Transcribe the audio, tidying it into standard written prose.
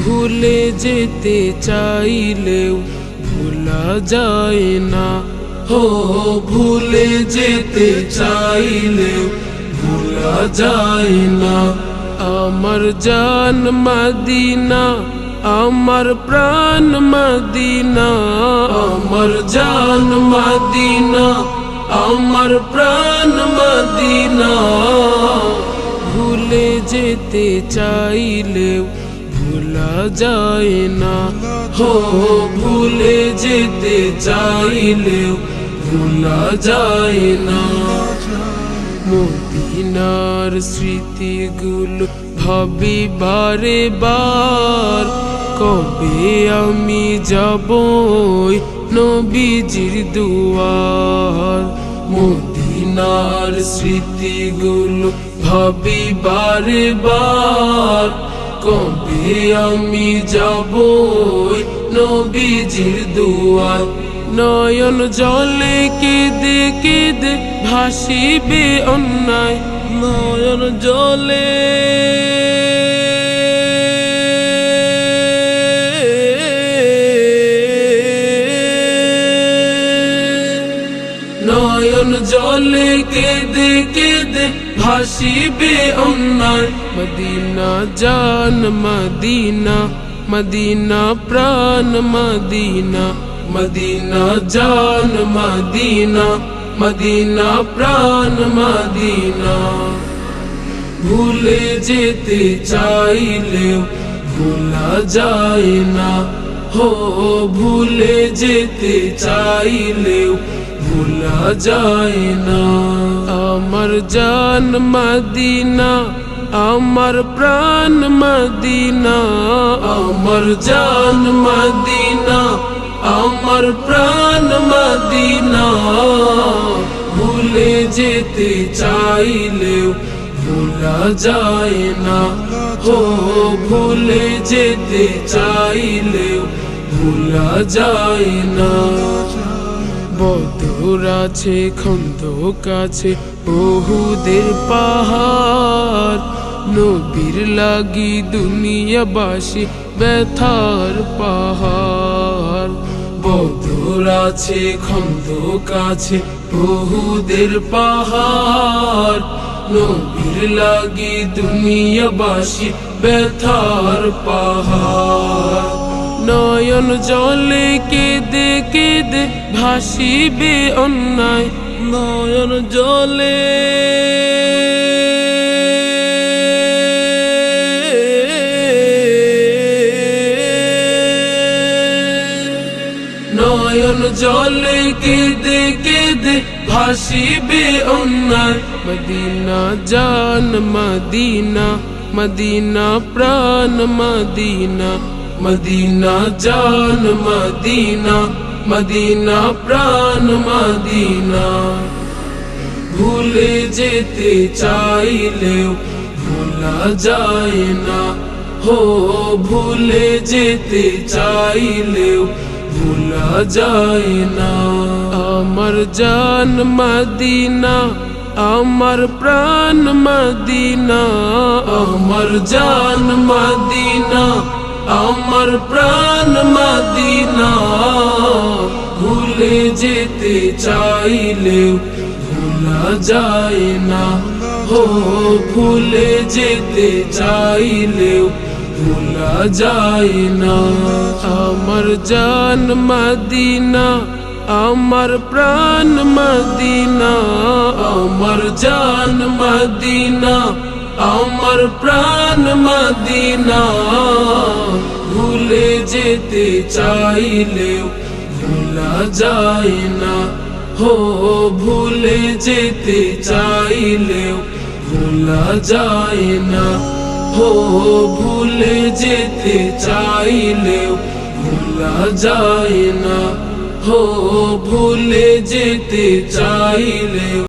ভুলে যেতে চাইলেও ভোলা যায় না। হো ভুলে যেতে চাইলেও ভোলা যায় না। আমার জান মদিনা, আমার প্রাণ মদিনা, আমার জান মদিনা, আমার প্রাণ মদিনা। ভুলে যেতে চাইলেও ভোলা যায় না। হো ভুলে যেতে চাইলেও ভোলা যায় না। মদিনার স্মৃতিগুলো ভাবি বারে বার, কবে আমি যাব নবীজির দুয়ার। মদিনার স্মৃতিগুলো ভাবি বারে বার, কবে আমি যাব নবীজির দুয়ার। নয়ন জলে কেঁদে কেঁদে ভাসিবে অন্যায়, নয়ন জলে নয়ন জলে কেঁদে কেঁদে ভাসিবে অন্যায়। মদিনা জান মদিনা, মদিনা প্রাণ মদিনা, মদিনা জান মদিনা, মদিনা প্রাণ মদিনা। ভুলে যেতে চাইলেও ভোলা যায় না। হো ভুলে যেতে চাইলেও ভোলা যায় না। আমার জান মদিনা, আমার প্রাণ মদিনা, আমার জান মদিনা, আমার প্রাণ মদিনা। ভুলে যেতে চাইলেও ভোলা যায় না। হো ভুলে যেতে চাইলেও ভোলা যায় না। বদর আছে, খন্দক আছে, উহুদের পাহাড়, নবীর লাগি দুনিয়াবাসী ব্যথার পাহাড়। বদর আছে, খন্দক আছে, উহুদের পাহাড়, নবীর লাগি দুনিয়াবাসী ব্যথার পাহাড়। নয়ন জলে কেঁদে কেঁদে ভাসিবে অন্যায়, নয়ন জলে নয়ন জলে কেঁদে কেঁদে ভাসিবে অন্যায়। মদিনা জান মদিনা, মদিনা প্রাণ মদিনা, মদিনা জান মদিনা, মদিনা প্রাণ মদিনা। ভুলে যেতে চাইলেও ভোলা যায় না। হো ভুলে যেতে চাইলেও ভোলা যায় না। আমার জান মদিনা, আমার প্রাণ মদিনা, আমার জান মদিনা, আমার প্রাণ মদিনা। ভুলে যেতে চাইলেও ভোলা যায় না। হো ভুলে যেতে চাইলেও ভোলা যায় না। আমার জান মদিনা, আমার প্রাণ মদিনা, আমার জান মদিনা, আমার প্রাণ মদিনা। ভুলে যেতে চাইলেও ভোলা যায় না। হো ভুলে যেতে চাইলেও ভোলা যায় না। হো ভুলে যেতে চাইলেও ভোলা যায় না। হো ভুলে যেতে চাইলেও